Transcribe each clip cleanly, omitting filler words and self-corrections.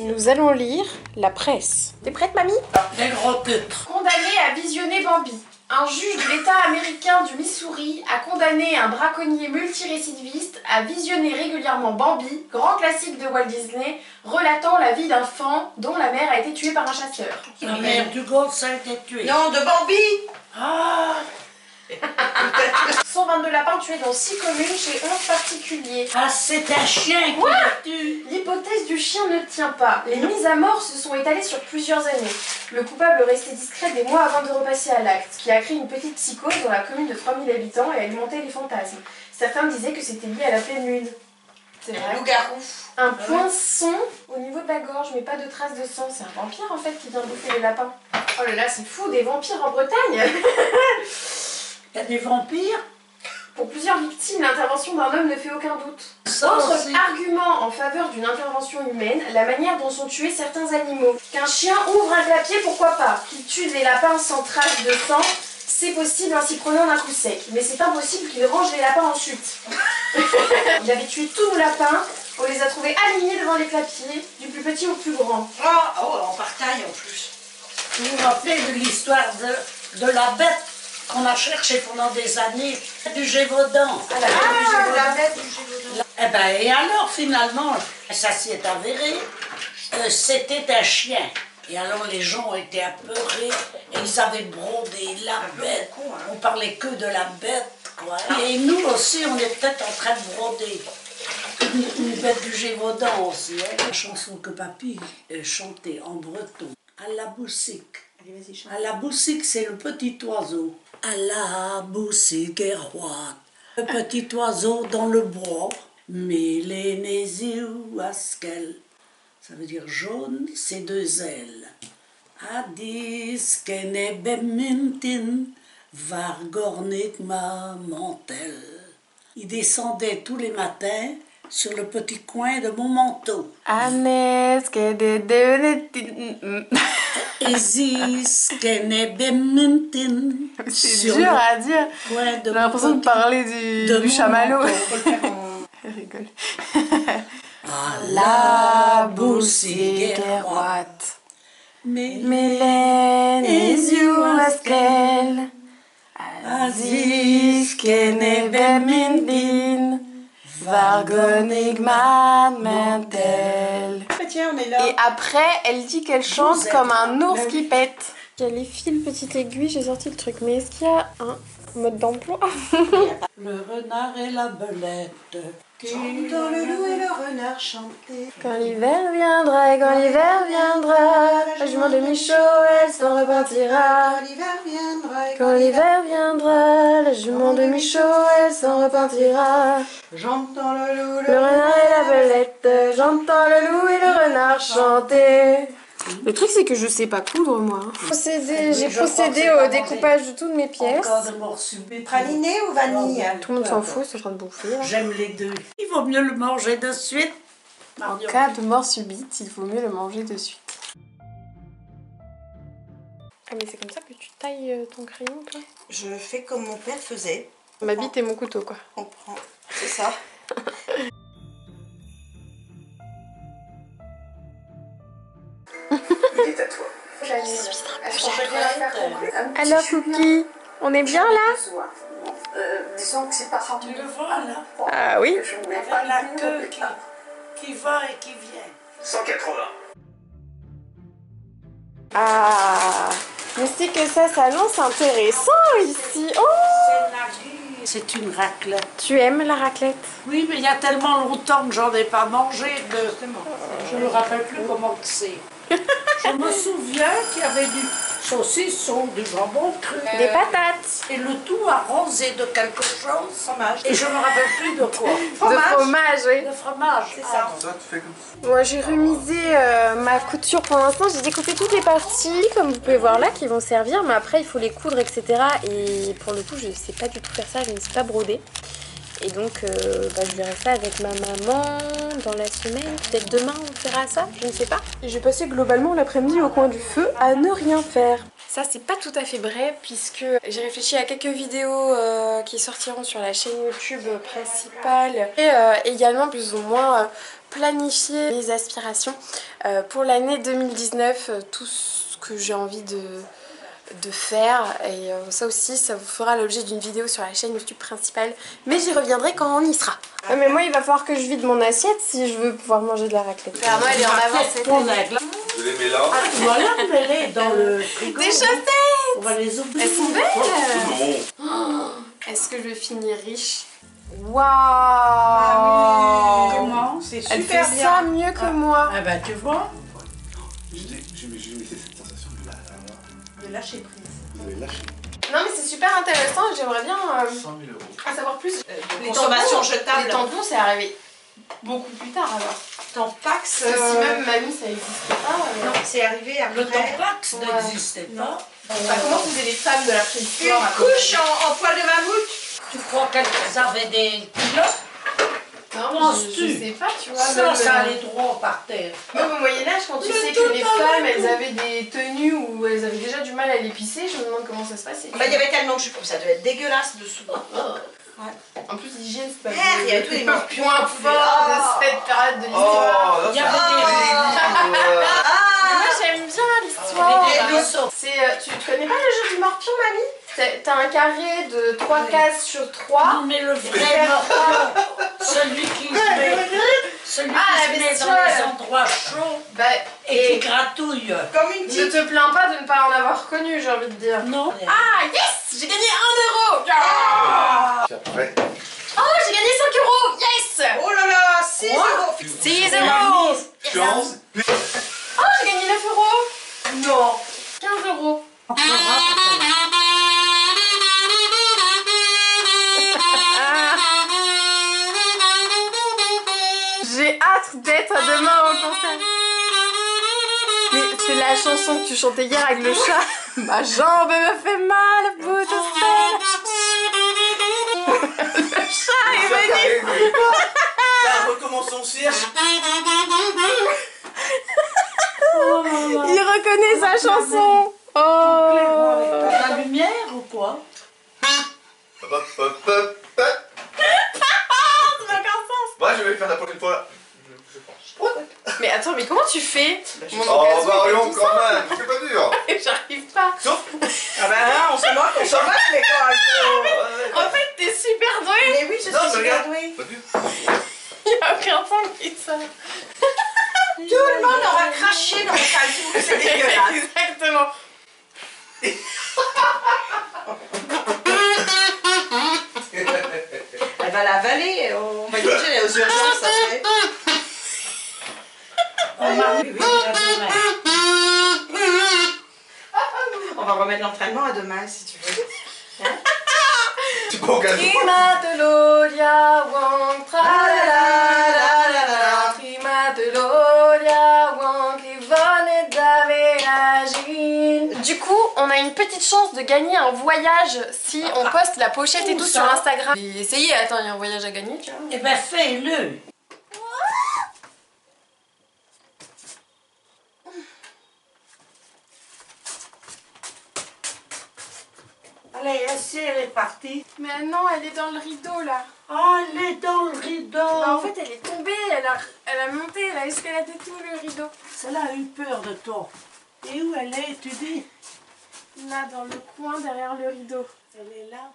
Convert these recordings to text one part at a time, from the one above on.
Nous allons lire la presse. T'es prête, mamie? Des gros titres. Condamné à visionner Bambi. Un juge de l'État américain du Missouri a condamné un braconnier multirécidiviste à visionner régulièrement Bambi, grand classique de Walt Disney, relatant la vie d'un fan dont la mère a été tuée par un chasseur. La mère du gosse a été tuée. Non, de Bambi. Ah, 122 lapins tués dans 6 communes chez 11 particuliers. ah c'est un chien qui l'a tué. L'hypothèse du chien ne tient pas. Les mises à mort se sont étalées sur plusieurs années. Le coupable restait discret des mois avant de repasser à l'acte, ce qui a créé une petite psychose dans la commune de 3000 habitants et alimenté les fantasmes. Certains disaient que c'était lié à la pleine lune. C'est vrai. Loup-garou. Un poinçon au niveau de la gorge, mais pas de traces de sang. C'est un vampire en fait qui vient bouffer les lapins. Oh là là, c'est fou, des vampires en Bretagne. Il y a des vampires. Pour plusieurs victimes, l'intervention d'un homme ne fait aucun doute. Ça Autre aussi. argument en faveur d'une intervention humaine, la manière dont sont tués certains animaux. Qu'un chien ouvre un clapier, pourquoi pas? Qu'il tue des lapins sans trace de sang, c'est possible en s'y prenant d'un coup sec. Mais c'est impossible qu'il range les lapins ensuite. Il avait tué tous nos lapins, on les a trouvés alignés devant les clapiers, du plus petit au plus grand. Oh, en partail en plus. Vous vous rappelez de l'histoire de la bête qu'on a cherchée pendant des années, du Gévaudan. La bête du Gévaudan. Eh ben, et alors finalement, ça s'y est avéré, c'était un chien. Et alors les gens ont été apeurés et ils avaient brodé la bête. On parlait que de la bête, quoi. Et nous aussi, on est peut-être en train de broder. Une bête du Gévaudan aussi. Hein. La chanson que papy chantait en breton. À la boussique. À la boussique, c'est le petit oiseau. À la boussique est roi. Le petit oiseau dans le bois. Mélénésiou askel. Ça veut dire jaune, c'est deux ailes. Adis kene bemintin vargornik ma mantel. Il descendait tous les matins sur le petit coin de mon manteau. Anes que de Isis kene bemintin. C'est dur à dire. J'ai J'ai l'impression de parler du chamallow. Elle rigole. À La boussique est droite. Mélène is you askel. Aziz kene bemindin. Vargonig mantel. Tiens, on est là. Et après, elle dit qu'elle chante comme un ours qui pète. Il y a les fils, petite aiguille, j'ai sorti le truc. Mais est-ce qu'il y a un mode d'emploi? Le renard et la belette. Dans le loup et le renard chantaient. Quand l'hiver viendra, et quand l'hiver viendra, la jument de Michaud, elle s'en repartira. Quand l'hiver viendra. Quand l'hiver viendra, la jument de Michaud, elle s'en repartira. J'entends le loup, Le renard et la belette, j'entends le loup et le renard chanter. Le truc c'est que je sais pas coudre moi. J'ai procédé au découpage de toutes mes pièces. Encore de morts subites. Praliné ou vanille? Tout le monde s'en fout, c'est en train de bouffer. Là. J'aime les deux. Il vaut mieux le manger de suite. En cas de mort subite, il faut mieux le manger de suite. Ah mais c'est comme ça que tu tailles ton crayon toi? Je fais comme mon père faisait. Ma bite et mon couteau quoi. On prend. C'est ça. Il est à toi. Alors Cookie, on est bien là? Disons que c'est pas Tu le vois là? Ah oui. Je ne mets Avec pas la le queue qui va et qui vient. 180. Ah, mais c'est que ça s'annonce intéressant ici. Oh, C'est une raclette. tu aimes la raclette? Oui, mais il y a tellement longtemps que j'en ai pas mangé. Je ne me rappelle plus comment c'est. Je me souviens qu'il y avait du saucisson, du jambon cru. Des patates. Et le tout arrosé de quelque chose. Fromage. Et je ne me rappelle plus de quoi. De fromage, oui. De fromage. C'est ça. Ça, tu fais comme ça. Moi, j'ai remisé ma couture pour l'instant. J'ai découpé toutes les parties, comme vous pouvez voir là, qui vont servir. Mais après, il faut les coudre, etc. Et pour le coup, je ne sais pas du tout faire ça. Je ne sais pas broder. Et donc, je verrai ça avec ma maman dans la semaine. Peut-être demain, on fera ça. Je ne sais pas. Et j'ai passé globalement l'après-midi au coin du feu à ne rien faire. Ça, c'est pas tout à fait vrai, puisque j'ai réfléchi à quelques vidéos qui sortiront sur la chaîne YouTube principale. Et également, plus ou moins... planifier mes aspirations pour l'année 2019, tout ce que j'ai envie de faire, et ça aussi ça vous fera l'objet d'une vidéo sur la chaîne YouTube principale, mais j'y reviendrai quand on y sera. Mais moi il va falloir que je vide mon assiette si je veux pouvoir manger de la raclette. Père Noël est en avance cette année. Je les mets là. Ah, voilà, mets-les dans le frigo. Des chaussettes! On va les oublier. Elles sont belles! Non. Est-ce que je vais finir riche? Waouh! Comment? C'est Elle super fait bien. ça mieux que moi. Ah bah tu vois. J'ai laissé cette sensation de De lâcher prise. vous avez lâché Non mais c'est super intéressant et j'aimerais bien 100 000 euros. en savoir plus. De consommation Les jetable. tampons c'est arrivé beaucoup plus tard alors. Tampax. Parce que si même mamie ça n'existait pas. Non, c'est arrivé Le après. Tampax Ouais. n'existait pas. Comment faisaient les femmes de la préhistoire? Une couche en poil de mammouth. Tu crois qu'elles avaient des culottes? Non, Penses-tu? je sais pas, tu vois. Ça, même, ça allait droit par terre. même au Moyen-Âge, quand tu sais que les femmes elles avaient des tenues où elles avaient déjà du mal à l'épicer, je me demande comment ça se passait. Bah, il y avait tellement de jupes, ça devait être dégueulasse dessous. En plus, l'hygiène c'est pas Il y avait tous les morpions. point fort de cette période de l'histoire. Oh, Il y avait des Mais moi j'aime bien l'histoire. des ruisseaux. Tu connais pas le jeu du morpion, mamie? T'as un carré de 3 cases sur 3. Non, mais le vrai morpion, celui qui se met, celui Ah, qui la se met dans bestiole. les endroits chauds Bah, et qui gratouille. Comme une ne tique. te plains pas de ne pas en avoir reconnu, j'ai envie de dire. Non. Ah, yes! J'ai gagné 1 euro! Puis après, Oh, j'ai gagné 5 euros! Yes! Oh là là, 6 euros. 6 euros! chance. Oh, j'ai gagné 9 euros! Non. 15 euros! J'ai hâte d'être demain au concert. Mais c'est la chanson que tu chantais hier avec le chat. Ma jambe me fait mal, bout de fer. Le chat est venu. Recommence son cirque. Il reconnaît sa chanson. Oh. La lumière ou quoi? Hop, hop, hop, hop. Moi, je vais le faire la prochaine fois. Je pense. Mais attends, mais comment tu fais? Mon Oh, orgasme, Marion, il fait quand même. C'est pas dur. ça. J'arrive pas. Sauf. Ah bah là, on se moque, mais quand même. En fait, t'es super doué. Mais oui, je Non, suis mais super regarde. douée. Pas dur. Il y a aucun son qui sort. Tout le monde aura craché dans le caleçon, c'est dégueulasse. Exactement. Elle va l'avaler, on va aller aux urgences après. On m'a mis la lumière. On va remettre l'entraînement à demain si tu veux. Tu peux au cas où. Prima de l'olia, wang, tra-la-la-la-la-la. Prima de l'olia, wang, Yvonne d'Ave Agile. Du coup, on a une petite chance de gagner un voyage si on poste la pochette et Où tout ça? sur Instagram. Et essayez, attends, il y a un voyage à gagner, tu vois. Eh ben fais-le. Allez, elle est partie. Mais non, elle est dans le rideau là. Oh, elle est dans le rideau. Bah, en fait, elle est tombée, elle a monté, elle a escaladé tout le rideau. Celle-là a eu peur de toi. Et où elle est, tu dis? Là, dans le coin derrière le rideau. Elle est là.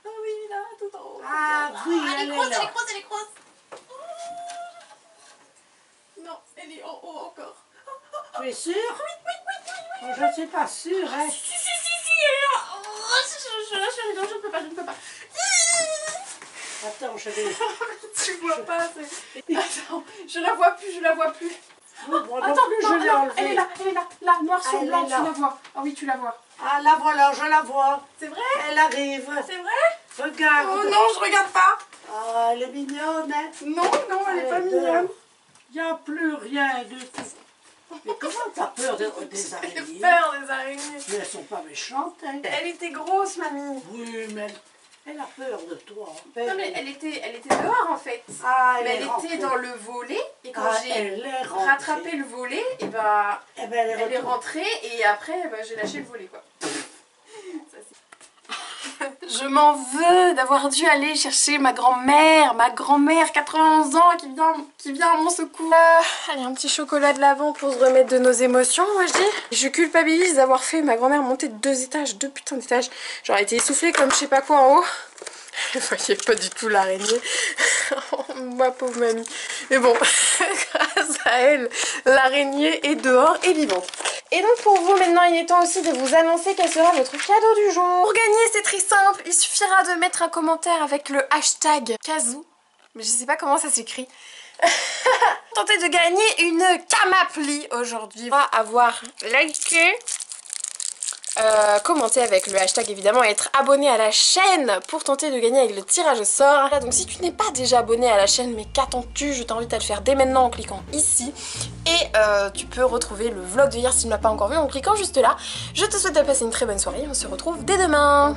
Ah oui, là, tout en haut. Ah oui, elle est là. elle est grosse. Non, elle est en haut encore. Tu es sûre? Oh, je ne suis pas sûre, hein. Si, elle est là. Oh, je lâche le rideau, je ne peux pas. Attends, je vais... Tu vois pas, c'est... Attends, je la vois plus. Moi non Attends, plus, non, je l'ai non, enlevée. elle est là, noir sur Elle blanc, est tu là. la vois. Ah oui, tu la vois. Ah, la voilà, je la vois. C'est vrai? Elle arrive. C'est vrai? Regarde. Oh non, je regarde pas. Ah, elle est mignonne, hein. Non, elle est pas mignonne. Il n'y a plus rien du tout. Mais comment t'as peur des J'ai araignées? peur des araignées. Mais elles sont pas méchantes, hein. Elle était grosse, mamie. Oui, mais elle a peur de toi. Non, mais elle était dehors en fait. Ah, Mais elle rentrée. était dans le volet et quand Ah, j'ai elle est rentrée. rattrapé le volet, et ben Eh ben, elle est rentrée et après j'ai lâché le volet quoi. Ça, c'est- Je m'en veux d'avoir dû aller chercher ma grand-mère 91 ans qui vient à mon secours. Allez, un petit chocolat de l'avant pour se remettre de nos émotions, moi je dis. Je culpabilise d'avoir fait ma grand-mère monter de 2 étages, 2 putains d'étages. J'aurais été essoufflée comme je sais pas quoi en haut. Vous voyez pas du tout l'araignée. Ma pauvre mamie. Mais bon, grâce à elle, l'araignée est dehors et vivante. Et donc pour vous, maintenant il est temps aussi de vous annoncer quel sera votre cadeau du jour. Pour gagner, c'est très simple. Il suffira de mettre un commentaire avec le hashtag Kazoo. Mais je sais pas comment ça s'écrit. Tentez de gagner une Camapli aujourd'hui. On va avoir liké, commenter avec le hashtag évidemment et être abonné à la chaîne pour tenter de gagner avec le tirage au sort. Donc si tu n'es pas déjà abonné à la chaîne, mais qu'attends-tu, je t'invite à le faire dès maintenant en cliquant ici. Et tu peux retrouver le vlog de hier si tu ne l'as pas encore vu en cliquant juste là. Je te souhaite de passer une très bonne soirée, on se retrouve dès demain.